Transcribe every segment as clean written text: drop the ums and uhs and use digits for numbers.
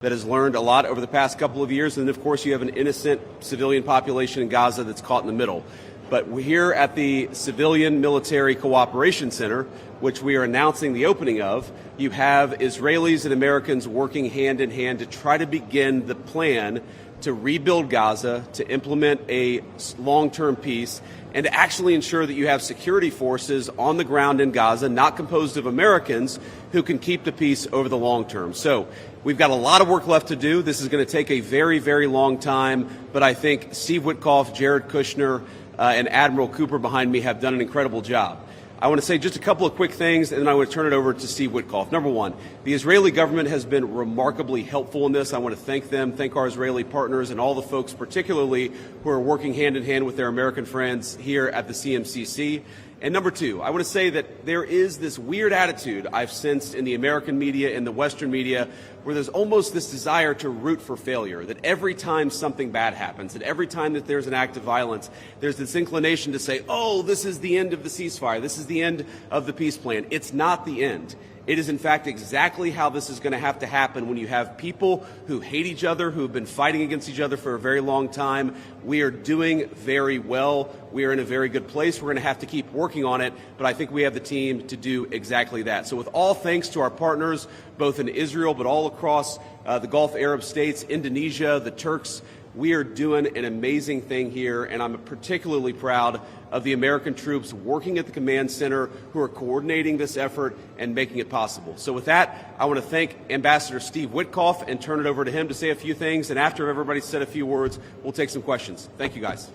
that has learned a lot over the past couple of years. And of course, you have an innocent civilian population in Gaza that's caught in the middle. But we're here at the Civilian Military Cooperation Center, which we are announcing the opening of. You have Israelis and Americans working hand in hand to try to begin the plan to rebuild Gaza, to implement a long-term peace, and to actually ensure that you have security forces on the ground in Gaza, not composed of Americans, who can keep the peace over the long term. So we've got a lot of work left to do. This is going to take a very, very long time, but I think Steve Witkoff, Jared Kushner, and Admiral Cooper behind me have done an incredible job. I want to say just a couple of quick things, and then I want to turn it over to Steve Witkoff. Number one, the Israeli government has been remarkably helpful in this. I want to thank them, thank our Israeli partners, and all the folks particularly who are working hand in hand with their American friends here at the CMCC. And number two, I want to say that there is this weird attitude I've sensed in the American media and the Western media where there's almost this desire to root for failure, that every time something bad happens, that every time that there's an act of violence, there's this inclination to say, oh, this is the end of the ceasefire, this is the end of the peace plan. It's not the end. It is, in fact, exactly how this is going to have to happen when you have people who hate each other, who have been fighting against each other for a very long time. We are doing very well. We are in a very good place. We're going to have to keep working on it, but I think we have the team to do exactly that. So with all thanks to our partners, both in Israel but all across the Gulf Arab states, Indonesia, the Turks, we are doing an amazing thing here, and I'm particularly proud of the American troops working at the command center who are coordinating this effort and making it possible. So with that, I want to thank Ambassador Steve Witkoff and turn it over to him to say a few things, and after everybody's said a few words, we'll take some questions. Thank you, guys.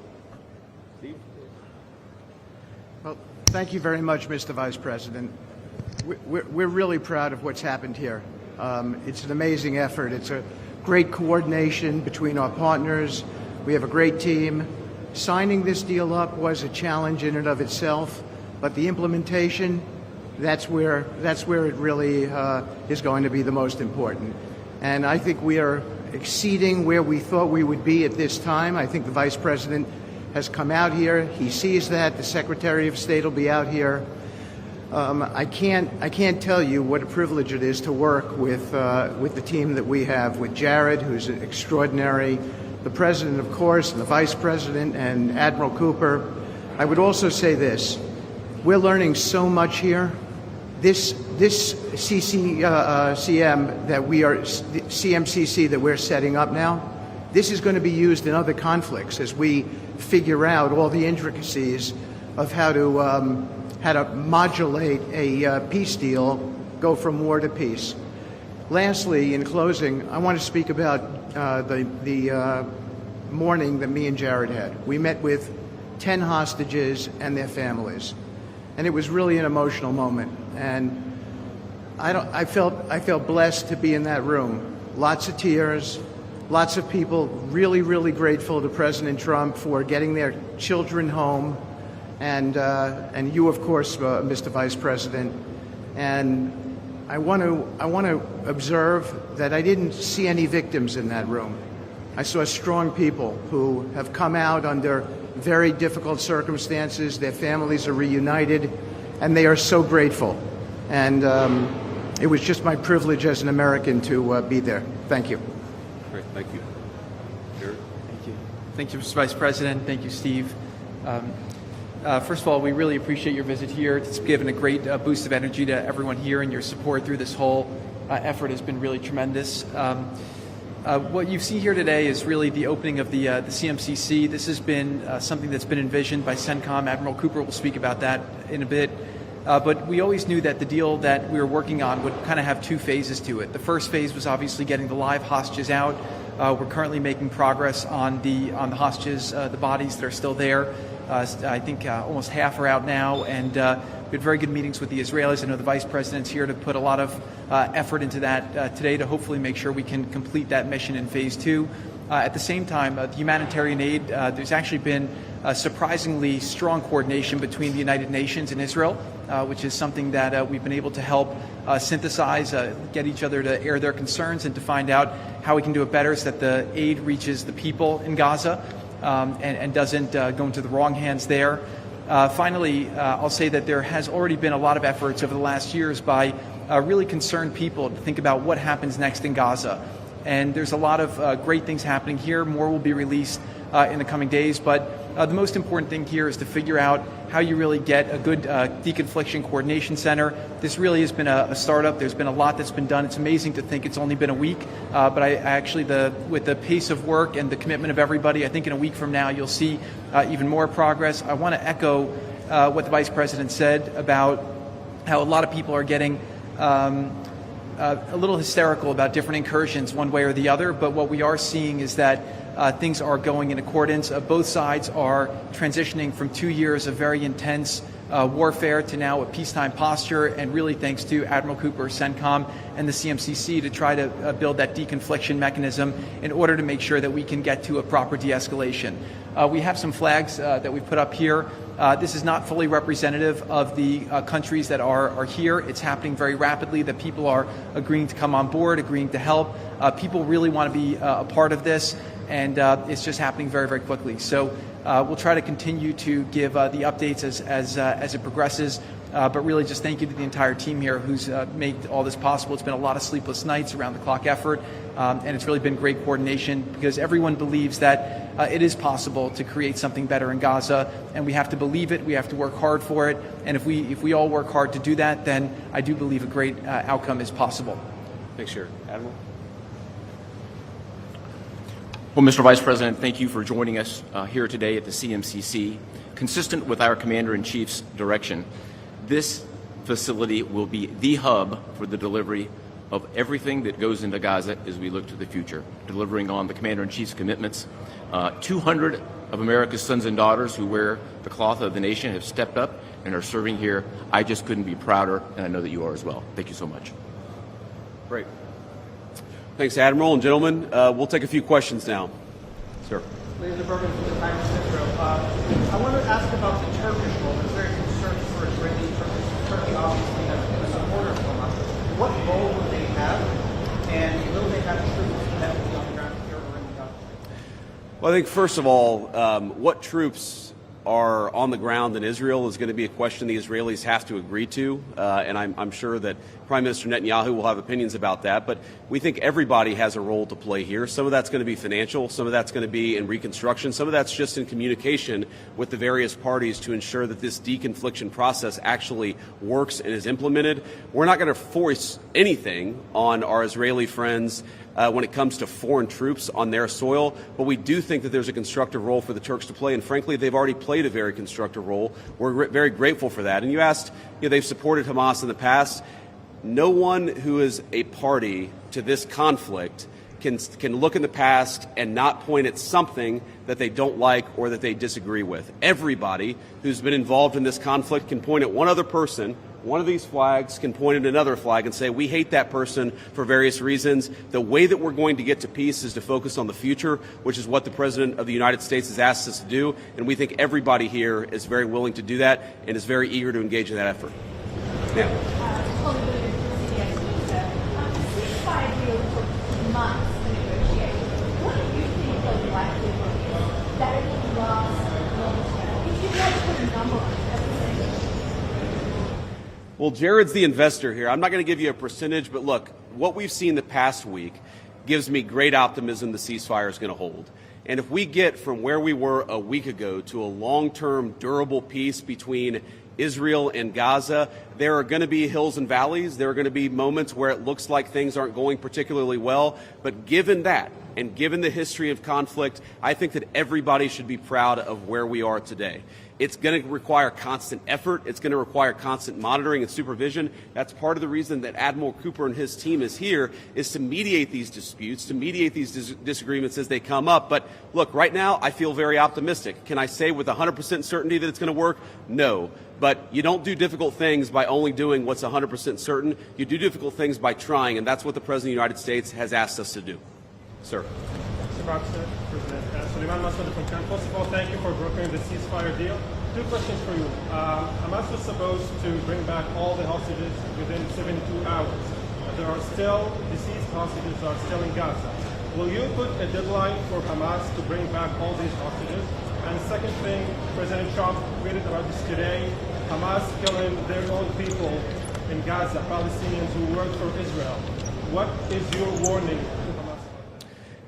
Steve? Well, thank you very much, Mr. Vice President. We're really proud of what's happened here. It's an amazing effort. It's a great coordination between our partners. We have a great team. Signing this deal up was a challenge in and of itself, but the implementation, that's where it really is going to be the most important. And I think we are exceeding where we thought we would be at this time. I think the Vice President has come out here. He sees that. The Secretary of State will be out here. I can't tell you what a privilege it is to work with the team that we have, with Jared, who's extraordinary, the President, of course, and the Vice President, and Admiral Cooper. I would also say this. We're learning so much here. This CMCC that we're setting up now, this is going to be used in other conflicts as we figure out all the intricacies of how to modulate a peace deal, go from war to peace. Lastly, in closing, I want to speak about the morning that me and Jared had. We met with 10 hostages and their families, and it was really an emotional moment. And I felt blessed to be in that room. Lots of tears, lots of people really, really grateful to President Trump for getting their children home, and you, of course, Mr. Vice President. And I want to observe that I didn't see any victims in that room. I saw strong people who have come out under very difficult circumstances. Their families are reunited, and they are so grateful. And it was just my privilege as an American to be there. Thank you. Great. Thank you. Jared? Thank you. Thank you, Mr. Vice President. Thank you, Steve. First of all, we really appreciate your visit here. It's given a great boost of energy to everyone here, and your support through this whole effort has been really tremendous. What you see here today is really the opening of the CMCC. This has been something that's been envisioned by CENTCOM. Admiral Cooper will speak about that in a bit. But we always knew that the deal that we were working on would kind of have two phases to it. The first phase was obviously getting the live hostages out. We're currently making progress on the hostages, the bodies that are still there. I think almost half are out now, and we had very good meetings with the Israelis. I know the Vice President's here to put a lot of effort into that today to hopefully make sure we can complete that mission in phase two. At the same time, the humanitarian aid, there's actually been surprisingly strong coordination between the United Nations and Israel, which is something that we've been able to help synthesize, get each other to air their concerns and to find out how we can do it better so that the aid reaches the people in Gaza and doesn't go into the wrong hands there. Finally, I'll say that there has already been a lot of efforts over the last years by really concerned people to think about what happens next in Gaza. and there's a lot of great things happening here. More will be released in the coming days, but the most important thing here is to figure out how you really get a good deconfliction coordination center. This really has been a startup. There's been a lot that's been done. It's amazing to think it's only been a week, but I actually, with the pace of work and the commitment of everybody, I think in a week from now you'll see even more progress. I want to echo what the Vice President said about how a lot of people are getting a little hysterical about different incursions one way or the other, but what we are seeing is that things are going in accordance. Both sides are transitioning from 2 years of very intense warfare to now a peacetime posture, and really thanks to Admiral Cooper, CENTCOM, and the CMCC to try to build that deconfliction mechanism in order to make sure that we can get to a proper de-escalation. We have some flags that we put up here. This is not fully representative of the countries that are here. It's happening very rapidly, that people are agreeing to come on board, agreeing to help. People really want to be a part of this, and it's just happening very, very quickly. So we'll try to continue to give the updates as it progresses. But really just thank you to the entire team here who's made all this possible. It's been a lot of sleepless nights, around-the-clock effort, and it's really been great coordination because everyone believes that it is possible to create something better in Gaza, and we have to believe it, we have to work hard for it, and if we all work hard to do that, then I do believe a great outcome is possible. Thanks, Chair. Admiral? Well, Mr. Vice President, thank you for joining us here today at the CMCC. Consistent with our Commander-in-Chief's direction, this facility will be the hub for the delivery of everything that goes into Gaza as we look to the future, delivering on the Commander-in-Chief's commitments. 200 of America's sons and daughters who wear the cloth of the nation have stepped up and are serving here. I just couldn't be prouder, and I know that you are as well. Thank you so much. Great. Thanks, Admiral. And gentlemen, we'll take a few questions now. Sir. Ladies and gentlemen, from the Prime Minister Israel. I want to ask about the Turkish role. There's very concern for Israeli Turkish. Turkey obviously has been a supporter of Hamas. What role will they have, and will they have troops that will be on the ground here or in the Gaza? Well, I think first of all, what troops are on the ground in Israel is going to be a question the Israelis have to agree to, and I'm sure that Prime Minister Netanyahu will have opinions about that, but we think everybody has a role to play here. Some of that's going to be financial, some of that's going to be in reconstruction, some of that's just in communication with the various parties to ensure that this deconfliction process actually works and is implemented. We're not going to force anything on our Israeli friends when it comes to foreign troops on their soil, but we do think that there's a constructive role for the Turks to play, and frankly, they've already played a very constructive role. We're very grateful for that. And you asked, they've supported Hamas in the past. No one who is a party to this conflict can look in the past and not point at something that they don't like or that they disagree with. Everybody who's been involved in this conflict can point at one other person. One of these flags can point at another flag and say, we hate that person for various reasons. The way that we're going to get to peace is to focus on the future, which is what the President of the United States has asked us to do. And we think everybody here is very willing to do that and is very eager to engage in that effort. Yeah. What do you think the likelihood is that it will last long-term? If you had to put a number on it, well, Jared's the investor here. I'm not going to give you a percentage, but look, what we've seen the past week gives me great optimism the ceasefire is going to hold. And if we get from where we were a week ago to a long-term, durable peace between Israel and Gaza, there are going to be hills and valleys. There are going to be moments where it looks like things aren't going particularly well. But given that, and given the history of conflict, I think that everybody should be proud of where we are today. It's going to require constant effort. It's going to require constant monitoring and supervision. That's part of the reason that Admiral Cooper and his team is here, is to mediate these disputes, to mediate these disagreements as they come up. But look, right now, I feel very optimistic. Can I say with 100% certainty that it's going to work? No. But you don't do difficult things by only doing what's 100% certain. You do difficult things by trying, and that's what the President of the United States has asked us to do. Sir. President, Suleiman Massoud from Cannes. First of all, thank you for brokering the ceasefire deal. Two questions for you. Hamas was supposed to bring back all the hostages within 72 hours. There are still deceased hostages that are still in Gaza. Will you put a deadline for Hamas to bring back all these hostages? And second thing, President Trump tweeted about this today, Hamas killing their own people in Gaza, Palestinians who work for Israel. What is your warning to Hamas?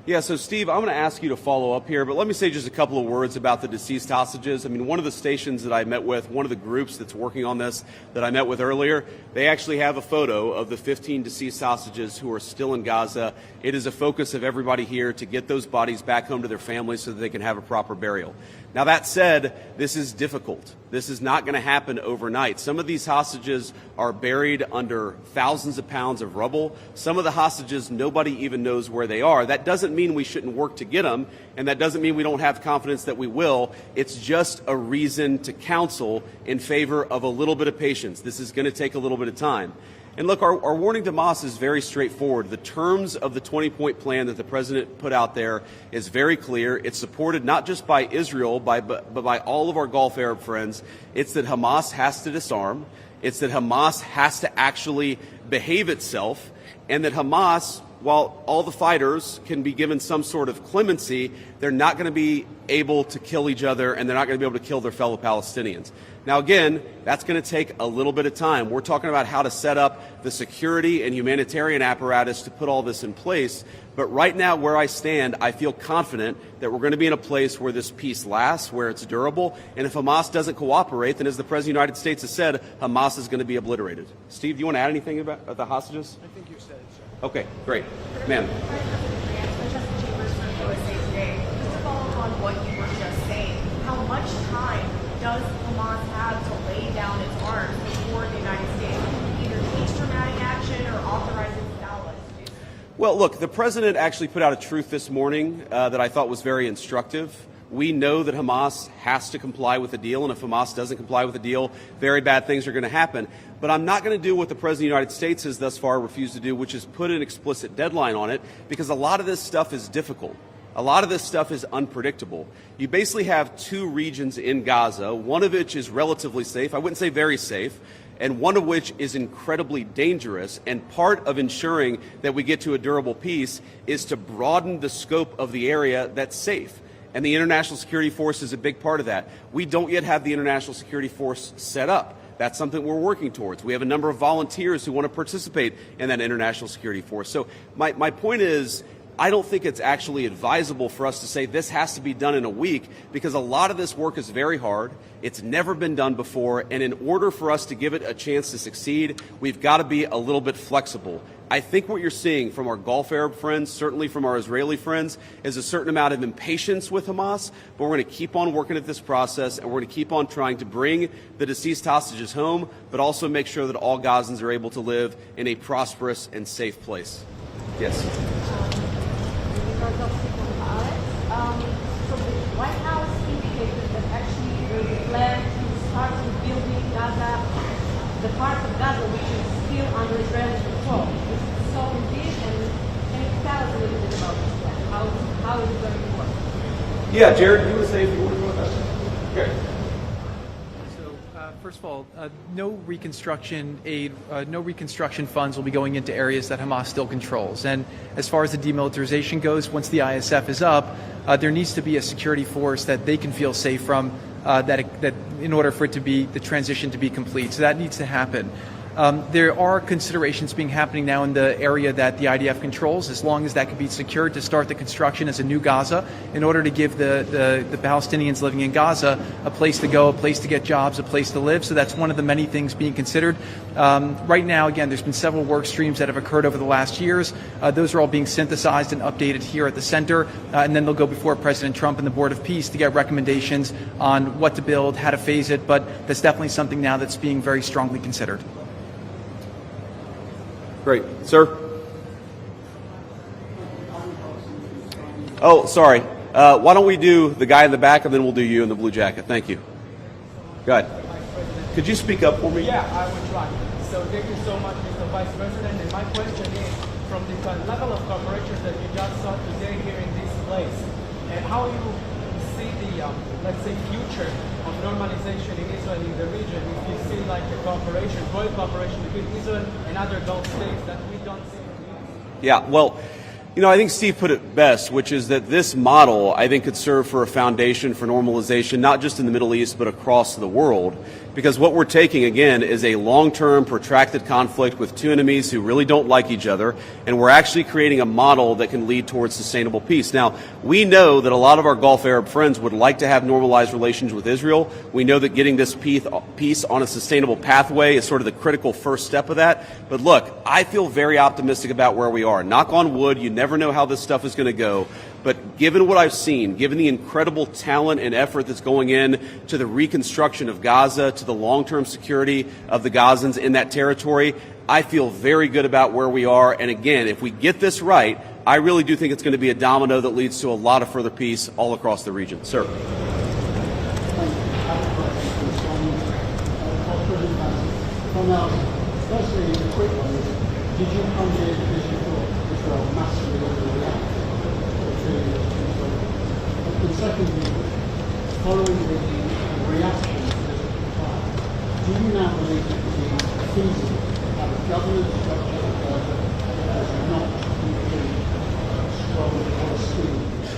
Yeah, so Steve, I'm going to ask you to follow up here, but let me say just a couple of words about the deceased hostages. I mean, one of the stations that I met with, one of the groups that's working on this that I met with earlier, they actually have a photo of the 15 deceased hostages who are still in Gaza. It is a focus of everybody here to get those bodies back home to their families so that they can have a proper burial. Now, that said, this is difficult. This is not going to happen overnight. Some of these hostages are buried under thousands of pounds of rubble. Some of the hostages, nobody even knows where they are. That doesn't mean we shouldn't work to get them, and that doesn't mean we don't have confidence that we will. It's just a reason to counsel in favor of a little bit of patience. This is going to take a little bit of time. And look, our warning to Hamas is very straightforward. The terms of the 20-point plan that the president put out there is very clear. It's supported not just by Israel, but by all of our Gulf Arab friends. It's that Hamas has to disarm. It's that Hamas has to actually behave itself, and that Hamas, while all the fighters can be given some sort of clemency, they're not going to be able to kill each other, and they're not going to be able to kill their fellow Palestinians. Now, again, that's going to take a little bit of time. We're talking about how to set up the security and humanitarian apparatus to put all this in place. But right now, where I stand, I feel confident that we're going to be in a place where this peace lasts, where it's durable. And if Hamas doesn't cooperate, then as the President of the United States has said, Hamas is going to be obliterated. Steve, do you want to add anything about the hostages? I think you said it, sir. Okay, great. Ma'am. Just to follow up on what you were just saying, how much time does Hamas have to lay down its arms before the United States can either take dramatic action or authorize its allies to do so? Well, look, the president actually put out a truth this morning that I thought was very instructive. We know that Hamas has to comply with the deal, and if Hamas doesn't comply with the deal, very bad things are going to happen. But I'm not going to do what the President of the United States has thus far refused to do, which is put an explicit deadline on it, because a lot of this stuff is difficult. A lot of this stuff is unpredictable. You basically have two regions in Gaza, one of which is relatively safe, I wouldn't say very safe, and one of which is incredibly dangerous. And part of ensuring that we get to a durable peace is to broaden the scope of the area that's safe. And the International Security Force is a big part of that. We don't yet have the International Security Force set up. That's something we're working towards. We have a number of volunteers who want to participate in that International Security Force. So my point is, I don't think it's actually advisable for us to say this has to be done in a week, because a lot of this work is very hard. It's never been done before. And in order for us to give it a chance to succeed, we've got to be a little bit flexible. I think what you're seeing from our Gulf Arab friends, certainly from our Israeli friends, is a certain amount of impatience with Hamas, but we're going to keep on working at this process, and we're going to keep on trying to bring the deceased hostages home, but also make sure that all Gazans are able to live in a prosperous and safe place. Yes. So the White House indicated that actually they plan to start rebuilding Gaza, the part of Gaza which is still under Israeli control. Is it so indeed? And can you tell us a little bit about this plan? How is it going to work? Yeah, Jared, you want to say if you want to go with that? Okay. First of all, no reconstruction aid, no reconstruction funds will be going into areas that Hamas still controls. And as far as the demilitarization goes, once the ISF is up, there needs to be a security force that they can feel safe from, that in order for it to be the transition to be complete. So that needs to happen. There are considerations happening now in the area that the IDF controls, as long as that can be secured to start the construction as a new Gaza, in order to give the Palestinians living in Gaza a place to go, a place to get jobs, a place to live. So that's one of the many things being considered. Right now, again, there's been several work streams that have occurred over the last years. Those are all being synthesized and updated here at the center, and then they'll go before President Trump and the Board of Peace to get recommendations on what to build, how to phase it. But that's definitely something now that's being very strongly considered. Great. Sir? Oh, sorry. Why don't we do the guy in the back, and then we'll do you in the blue jacket. Thank you. Go ahead. Could you speak up for me? Yeah, I will try. So thank you so much, Mr. Vice President. And my question is, from the level of cooperation that you just saw today here in this place, and how you see the, let's say, future of normalization in Israel in the region, if you see like a cooperation, growing cooperation between Israel and other Gulf states that we don't see. Yeah, well, you know, I think Steve put it best, which is that this model, I think, could serve for a foundation for normalization, not just in the Middle East, but across the world. because what we're taking, again, is a long-term, protracted conflict with two enemies who really don't like each other, and we're actually creating a model that can lead towards sustainable peace. Now, we know that a lot of our Gulf Arab friends would like to have normalized relations with Israel. We know that getting this peace on a sustainable pathway is sort of the critical first step of that. But look, I feel very optimistic about where we are. Knock on wood, you never know how this stuff is going to go. But given what I've seen, given the incredible talent and effort that's going in to the reconstruction of Gaza, to the long-term security of the Gazans in that territory, I feel very good about where we are. And again, if we get this right, I really do think it's going to be a domino that leads to a lot of further peace all across the region. Sir. Firstly, a quick one is, did you come here because you thought Israel massively overreacted? And secondly, following the reaction to this plan, do you now believe it to be feasible to have a governance structure that does not include strong Palestinians?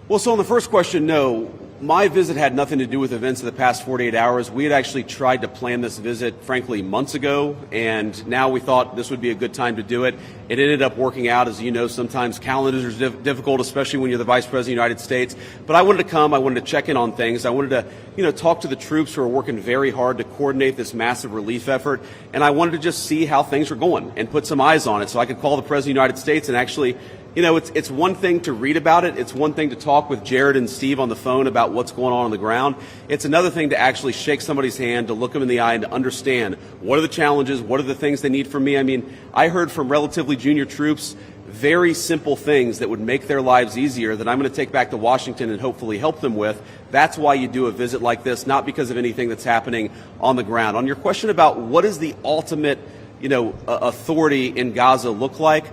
Well, so on the first question, no. My visit had nothing to do with events of the past 48 hours. We had actually tried to plan this visit, frankly, months ago, and now we thought this would be a good time to do it. It ended up working out. As you know, sometimes calendars are difficult, especially when you're the Vice President of the United States. But I wanted to come. I wanted to check in on things. I wanted to, talk to the troops who are working very hard to coordinate this massive relief effort. And I wanted to just see how things were going and put some eyes on it so I could call the President of the United States and actually, it's one thing to read about it. It's one thing to talk with Jared and Steve on the phone about what's going on the ground. It's another thing to actually shake somebody's hand, to look them in the eye and to understand what are the challenges, what are the things they need from me. I mean, I heard from relatively junior troops very simple things that would make their lives easier that I'm going to take back to Washington and hopefully help them with. That's why you do a visit like this, not because of anything that's happening on the ground. On your question about what is the ultimate, authority in Gaza look like,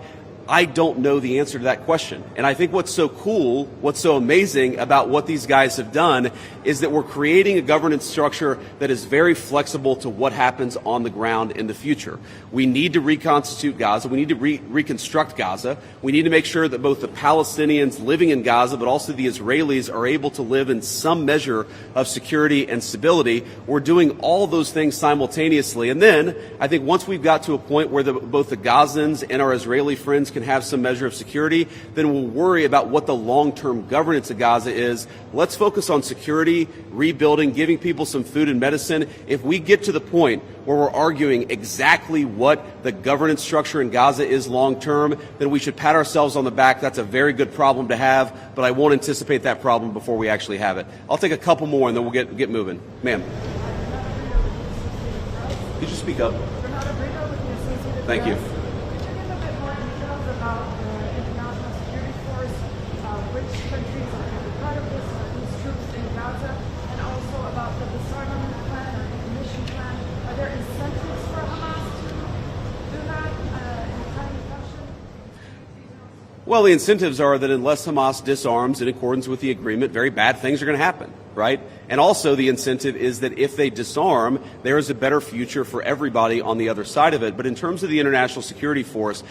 I don't know the answer to that question. And I think what's so cool, what's so amazing about what these guys have done is that we're creating a governance structure that is very flexible to what happens on the ground in the future. We need to reconstitute Gaza. We need to reconstruct Gaza. We need to make sure that both the Palestinians living in Gaza, but also the Israelis are able to live in some measure of security and stability. We're doing all those things simultaneously. And then I think once we've got to a point where both the Gazans and our Israeli friends can have some measure of security, then we'll worry about what the long-term governance of Gaza is. Let's focus on security, rebuilding, giving people some food and medicine. If we get to the point where we're arguing exactly what the governance structure in Gaza is long-term, then we should pat ourselves on the back. That's a very good problem to have, but I won't anticipate that problem before we actually have it. I'll take a couple more and then we'll get moving. Ma'am. Could you speak up? Thank you. Which countries are going to be part of this, whose troops in Gaza, and also about the disarmament plan or decommission plan. Are there incentives for Hamas to do that in a timely fashion? Well, the incentives are that unless Hamas disarms in accordance with the agreement, very bad things are going to happen, right? And also the incentive is that if they disarm, there is a better future for everybody on the other side of it. But in terms of the international security force,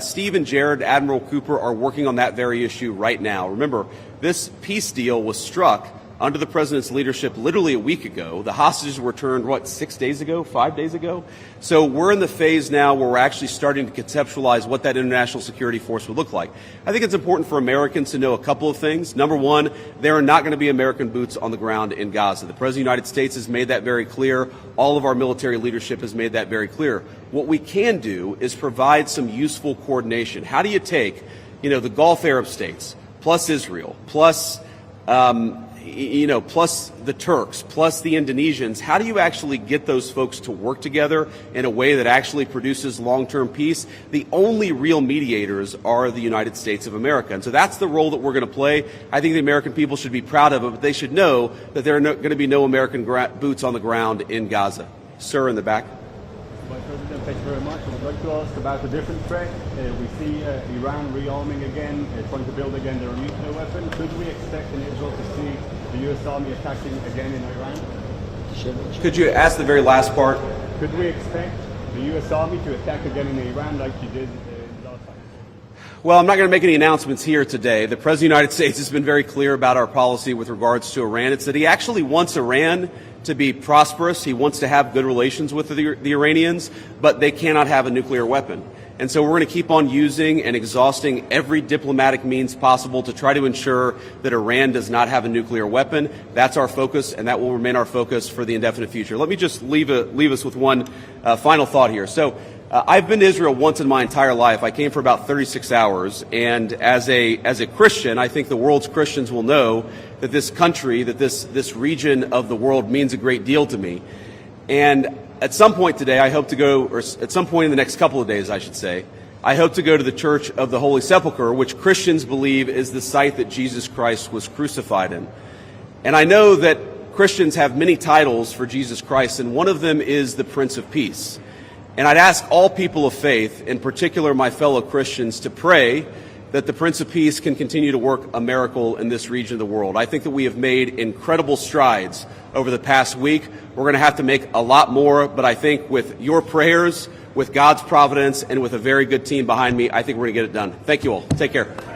Steve and Jared, Admiral Cooper, are working on that very issue right now. Remember, this peace deal was struck under the president's leadership literally a week ago. The hostages were returned, 6 days ago, 5 days ago? So we're in the phase now where we're actually starting to conceptualize what that international security force would look like. I think it's important for Americans to know a couple of things. Number one, there are not going to be American boots on the ground in Gaza. The President of the United States has made that very clear. All of our military leadership has made that very clear. What we can do is provide some useful coordination. How do you take, the Gulf Arab states, plus Israel, plus plus the Turks, plus the Indonesians, how do you actually get those folks to work together in a way that actually produces long-term peace? The only real mediators are the United States of America. And so that's the role that we're going to play. I think the American people should be proud of it, but they should know that there are going to be no American boots on the ground in Gaza. Sir, in the back. Vice President, thank you very much. I would like to ask about a different threat. We see Iran rearming again, trying to build again their nuclear weapon. Could we expect in Israel to see the U.S. Army attacking again in Iran? Could you ask the very last part? Could we expect the U.S. Army to attack again in Iran like you did last time? Well, I'm not going to make any announcements here today. The President of the United States has been very clear about our policy with regards to Iran. It's that he actually wants Iran to be prosperous. He wants to have good relations with the Iranians, but they cannot have a nuclear weapon. And so we're going to keep on using and exhausting every diplomatic means possible to try to ensure that Iran does not have a nuclear weapon. That's our focus, and that will remain our focus for the indefinite future. Let me just leave us with one final thought here. So I've been to Israel once in my entire life. I came for about 36 hours, and as a Christian, I think the world's Christians will know that this country, that this region of the world means a great deal to me. And at some point today, I hope to go, or at some point in the next couple of days, I should say, I hope to go to the Church of the Holy Sepulchre, which Christians believe is the site that Jesus Christ was crucified in. And I know that Christians have many titles for Jesus Christ, and one of them is the Prince of Peace. And I'd ask all people of faith, in particular my fellow Christians, to pray that the Prince of Peace can continue to work a miracle in this region of the world. I think that we have made incredible strides over the past week. We're going to have to make a lot more, but I think with your prayers, with God's providence, and with a very good team behind me, I think we're going to get it done. Thank you all. Take care.